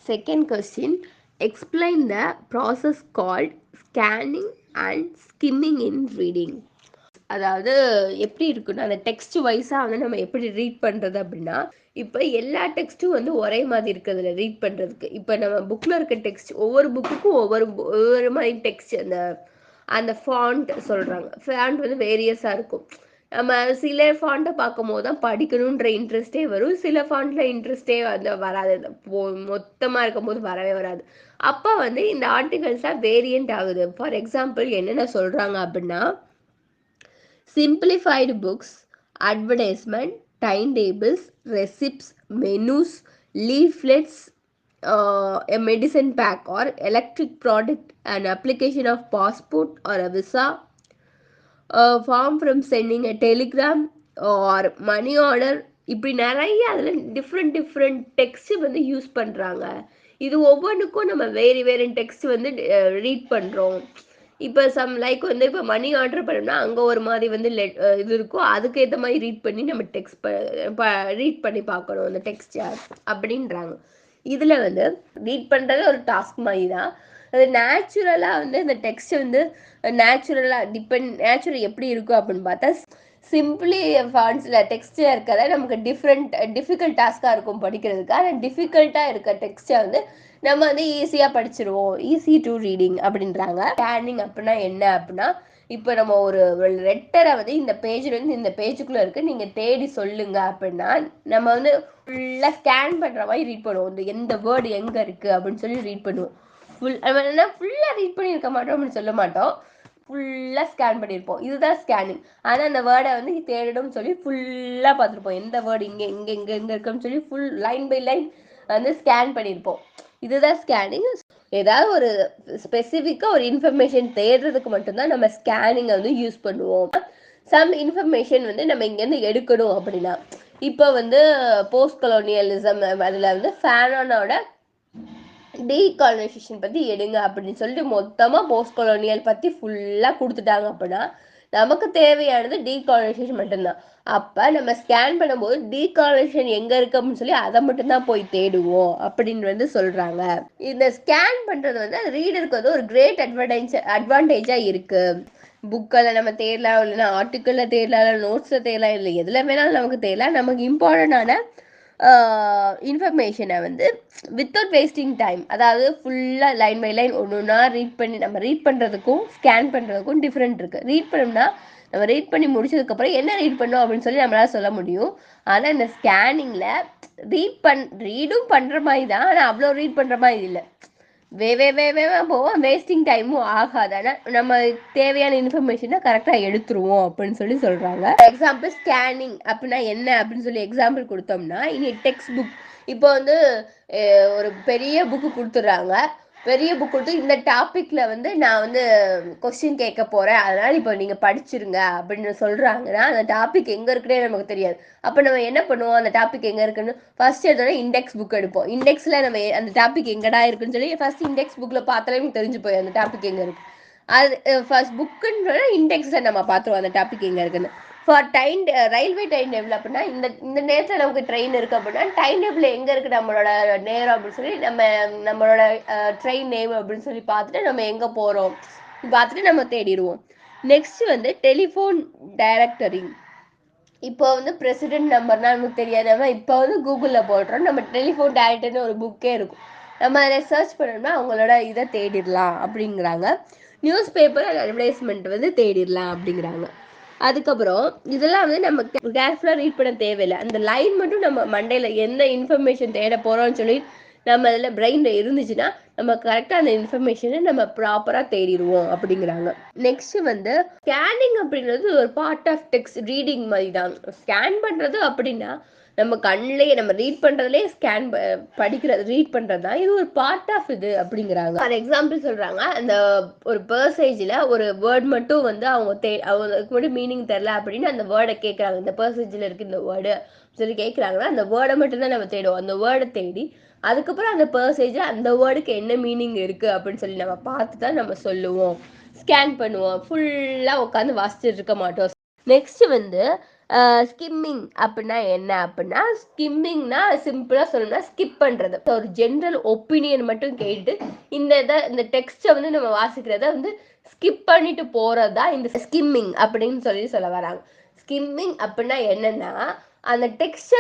Second question, explain the process called scanning and skimming in reading. அதாவது எப்படி இருக்குன்னா அந்த டெக்ஸ்ட் வைஸாக வந்து நம்ம எப்படி ரீட் பண்ணுறது அப்படின்னா, இப்போ எல்லா டெக்ஸ்ட்டும் வந்து ஒரே மாதிரி இருக்கிறதுல ரீட் பண்ணுறதுக்கு. இப்போ நம்ம புக்கில் இருக்க டெக்ஸ்ட் ஒவ்வொரு புக்குக்கும் ஒவ்வொரு மாதிரி டெக்ஸ்ட் அந்த அந்த ஃபாண்ட் சொல்கிறாங்க. ஃபாண்ட் வந்து வேரியஸாக இருக்கும். நம்ம சில ஃபாண்ட்டை பார்க்கும்போது தான் படிக்கணுன்ற இன்ட்ரெஸ்ட்டே வரும். சில ஃபாண்ட்டில் இன்ட்ரெஸ்ட்டே வந்து வராது. மொத்தமாக இருக்கும்போது வரவே வராது. அப்போ வந்து இந்த ஆர்டிகல்ஸ்லாம் வேரியண்ட் ஆகுது. ஃபார் எக்ஸாம்பிள் என்னென்ன சொல்கிறாங்க அப்படின்னா, simplified books, advertisement, timetables, receipts, menus, leaflets, a medicine pack or electric product, an application of passport or a visa, a form from sending a telegram or money order. இப்படி நிறைய அதில் different text வந்து use பண்ணுறாங்க. இது ஒவ்வொன்றுக்கும் நம்ம வேறு text வந்து ரீட் பண்ணுறோம். இப்போ லைக் வந்து இப்போ மணி ஆர்டர் பண்ணோம்னா அங்கே ஒரு மாதிரி வந்து இது இருக்கும். அதுக்கு ஏற்ற மாதிரி ரீட் பண்ணி நம்ம ரீட் பண்ணி பார்க்கணும் அந்த டெக்ஸ்டை அப்படின்றாங்க. இதில் வந்து ரீட் பண்ணுறது ஒரு டாஸ்க் மாதிரி தான். அது நேச்சுரலாக வந்து இந்த டெக்ஸ்ட் வந்து நேச்சுரல் எப்படி இருக்கும் அப்படின்னு பார்த்தா, சிம்பிளி ஃபாண்ட்ஸில் டெக்ஸ்டில் இருக்கிறத நமக்கு டிஃபிகல்ட் டாஸ்காக இருக்கும் படிக்கிறதுக்கு. ஆனால் டிஃபிகல்ட்டாக இருக்க டெக்ஸ்ட்டை வந்து நம்ம வந்து ஈஸியாக படிச்சிருவோம். ஈஸி டு ரீடிங் அப்படின்றாங்க. ஸ்கேனிங் அப்படின்னா என்ன அப்படின்னா, இப்போ நம்ம ஒரு லெட்டரை வந்து இந்த பேஜ்லேருந்து இந்த பேஜுக்குள்ளே இருக்குது, நீங்கள் தேடி சொல்லுங்க அப்படின்னா நம்ம வந்து ஃபுல்லாக ஸ்கேன் பண்ணுற மாதிரி ரீட் பண்ணுவோம். இந்த எந்த வேர்டு எங்கே இருக்குது அப்படின்னு சொல்லி ரீட் பண்ணுவோம். ஃபுல்லாக ரீட் பண்ணியிருக்க மாட்டோம் அப்படின்னு சொல்ல மாட்டோம். ஃபுல்லாக ஸ்கேன் பண்ணியிருப்போம். இதுதான் ஸ்கேனிங். ஆனால் அந்த வேர்டை வந்து தேடணும்னு சொல்லி ஃபுல்லாக பார்த்துருப்போம். எந்த வேர்டு இங்கே இருக்குன்னு சொல்லி ஃபுல் லைன் பை லைன் வந்து ஸ்கேன் பண்ணியிருப்போம். இதுதான் ஸ்கேனிங். ஏதாவது ஒரு ஸ்பெசிஃபிக்காக ஒரு இன்ஃபர்மேஷன் தேடுறதுக்கு மட்டும்தான் நம்ம ஸ்கேனிங்கை வந்து யூஸ் பண்ணுவோம். சம் இன்ஃபர்மேஷன் வந்து நம்ம இங்கேருந்து எடுக்கணும் அப்படின்னா, இப்போ வந்து போஸ்ட் கொலோனியலிசம் அதில் வந்து ஃபேனோனோட டீகாலனைசேஷன் பற்றி எடுங்க அப்படின்னு சொல்லிட்டு மொத்தமாக போஸ்ட் கொலோனியல் பற்றி ஃபுல்லாக கொடுத்துட்டாங்க அப்படின்னா நமக்கு தேவையானது டீகாலனைசேஷன் மட்டும்தான். அப்போ நம்ம ஸ்கேன் பண்ணும்போது டீகாலனைசேஷன் எங்கே இருக்கு அப்படின்னு சொல்லி அதை மட்டும்தான் போய் தேடுவோம் அப்படின்னு வந்து சொல்கிறாங்க. இந்த ஸ்கேன் பண்ணுறது வந்து ரீடருக்கு வந்து ஒரு கிரேட் அட்வான்டேஜாக இருக்குது. புக்கில் நம்ம தேடலாம், இல்லைன்னா ஆர்டிக்கிளில் தேடலாம், இல்லை நோட்ஸில் தேடலாம், இல்லை எதில் வேணாலும் நமக்கு தேடலாம். நமக்கு இம்பார்ட்டண்டான இன்ஃபர்மேஷனை வந்து வித்தவுட் வேஸ்டிங் டைம், அதாவது ஃபுல்லாக லைன் பை லைன் ஒன்று ஒன்றா ரீட் பண்ணி நம்ம ரீட் பண்ணுறதுக்கும் ஸ்கேன் பண்ணுறதுக்கும் டிஃப்ரெண்ட் இருக்குது. ரீட் பண்ணோம்னா நம்ம ரீட் பண்ணி முடிச்சதுக்கப்புறம் என்ன ரீட் பண்ணோம் அப்படின்னு சொல்லி நம்மளால் சொல்ல முடியும். ஆனால் இந்த ஸ்கேனிங்கில் ரீடும் பண்ணுற மாதிரி தான், ஆனால் அவ்வளோ ரீட் பண்ணுற மாதிரி இல்லை. போவோம், வேஸ்டிங் டைமும் ஆகாது. ஆனால் நம்ம தேவையான இன்ஃபர்மேஷனை கரெக்டாக எடுத்துருவோம் அப்படின்னு சொல்லி சொல்கிறாங்க. எக்ஸாம்பிள் ஸ்கேனிங் அப்படின்னா என்ன அப்படின்னு சொல்லி எக்ஸாம்பிள் கொடுத்தோம்னா, இனி டெக்ஸ்ட் புக் இப்போ வந்து ஒரு பெரிய புக்கு கொடுத்துட்றாங்க. பெரிய புக் கொடுத்து இந்த டாப்பிக்கில் வந்து நான் வந்து கொஸ்டின் கேட்க போகிறேன், அதனால் இப்போ நீங்கள் படிச்சிருங்க அப்படின்னு சொல்கிறாங்கன்னா அந்த டாபிக் எங்கே இருக்குன்னே நமக்கு தெரியாது. அப்போ நம்ம என்ன பண்ணுவோம், அந்த டாபிக் எங்கே இருக்குன்னு ஃபர்ஸ்ட் எடுத்தோடனே இண்டெக்ஸ் புக் எடுப்போம். இண்டெக்ஸில் நம்ம அந்த டாபிக் எங்கடா இருக்குன்னு சொல்லி ஃபர்ஸ்ட் இண்டெக்ஸ் புக்கில் பார்த்தாலே நமக்கு தெரிஞ்சு போய் அந்த டாபிக் எங்கே இருக்குது. அது ஃபர்ஸ்ட் புக்குன்ற இண்டெக்ஸில் நம்ம பார்த்துருவோம் அந்த டாபிக் எங்கே இருக்குன்னு. ஃபார் ரயில்வே டைம் டேபிள் அப்படின்னா இந்த நேரத்தில் நமக்கு ட்ரெயின் இருக்குது அப்படின்னா டைம் டேபிள் எங்கே இருக்குது நம்மளோட நேரம் அப்படின்னு சொல்லி நம்மளோட ட்ரெயின் நேம் அப்படின்னு சொல்லி பார்த்துட்டு நம்ம எங்கே போகிறோம் பார்த்துட்டு நம்ம தேடிடுவோம். நெக்ஸ்ட் வந்து டெலிஃபோன் டைரக்டரி. இப்போ வந்து பிரசிடென்ட் நம்பர்னா நமக்கு தெரியாது, நம்ம இப்போ வந்து கூகுளில் போடுறோம். நம்ம டெலிஃபோன் டைரக்டர்னு ஒரு புக்கே இருக்கும், நம்ம அதை சர்ச் பண்ணோம்னா அவங்களோட இதை தேடிடலாம் அப்படிங்கிறாங்க. நியூஸ் பேப்பர் அண்ட் அட்வர்டைஸ்மெண்ட் வந்து தேடிடலாம் அப்படிங்கிறாங்க. அதுக்கப்புறம் இதெல்லாம் வந்து நம்ம கேர்ஃபுல்லாக ரீட் பண்ண தேவையில்லை. அந்த லைன் மட்டும் நம்ம மண்டையில் எந்த இன்ஃபர்மேஷன் தேட போகிறோம்னு சொல்லி நம்ம அதில் பிரெயினில் இருந்துச்சுன்னா நம்ம கரெக்டாக அந்த இன்ஃபர்மேஷனை நம்ம ப்ராப்பராக தேடிடுவோம் அப்படிங்கிறாங்க. நெக்ஸ்ட் வந்து ஸ்கேனிங் அப்படின்றது ஒரு பார்ட் ஆஃப் டெக்ஸ்ட் ரீடிங் மாதிரி தான். ஸ்கேன் பண்ணுறது அப்படின்னா நம்ம கண்ணிலேயே நம்ம ரீட் பண்ணுறதுலேயே ரீட் பண்ணுறது தான். இது ஒரு பார்ட் ஆஃப் இது அப்படிங்கிறாங்க. ஃபார் எக்ஸாம்பிள் சொல்கிறாங்க, அந்த ஒரு பர்சேஜில் ஒரு வேர்ட் மட்டும் வந்து அவங்களுக்கு மட்டும் மீனிங் தெரில அப்படின்னு அந்த வேர்டை கேட்குறாங்க. இந்த பர்சேஜில் இருக்குது இந்த வேர்டு சொல்லி கேட்குறாங்கன்னா அந்த வேர்டை மட்டும்தான் நம்ம தேடுவோம். அந்த வேர்டை தேடி அதுக்கப்புறம் அந்த பர்சேஜில் அந்த வேர்டுக்கு என்ன மீனிங் இருக்குது அப்படின்னு சொல்லி நம்ம பார்த்து தான் நம்ம சொல்லுவோம், ஸ்கேன் பண்ணுவோம். ஃபுல்லாக உட்காந்து வாசிச்சுட்டு இருக்க மாட்டோம். நெக்ஸ்ட் வந்து ஸ்கிம்மிங் அப்படின்னா என்ன அப்படின்னா, ஸ்கிம்மிங்னா சிம்பிளா சொல்லணும்னா ஸ்கிப் பண்றது. ஒரு ஜெனரல் ஒப்பீனியன் மட்டும் கேட்டு இந்த டெக்ஸ்ட்டை வந்து நம்ம வாசிக்கிறத வந்து ஸ்கிப் பண்ணிட்டு போறது தான் இந்த ஸ்கிம்மிங் அப்படின்னு சொல்ல வராங்க. ஸ்கிம்மிங் அப்படின்னா என்னன்னா, அந்த டெக்ஸ்ட்டை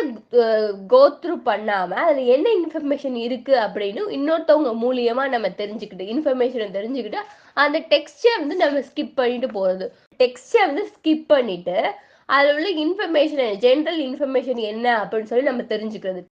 கோ த்ரூ பண்ணாம அதுல என்ன இன்ஃபர்மேஷன் இருக்கு அப்படின்னு இன்னொருத்தவங்க மூலியமா நம்ம தெரிஞ்சுக்கிட்டு இன்ஃபர்மேஷனை தெரிஞ்சுக்கிட்டு அந்த டெக்ஸ்ட்டை வந்து நம்ம ஸ்கிப் பண்ணிட்டு போறது. டெக்ஸ்ட்டை வந்து ஸ்கிப் பண்ணிட்டு அதுல உள்ள இன்ஃபர்மேஷன் ஜெனரல் இன்ஃபர்மேஷன் என்ன அப்படின்னு சொல்லி நம்ம தெரிஞ்சுக்கிறது.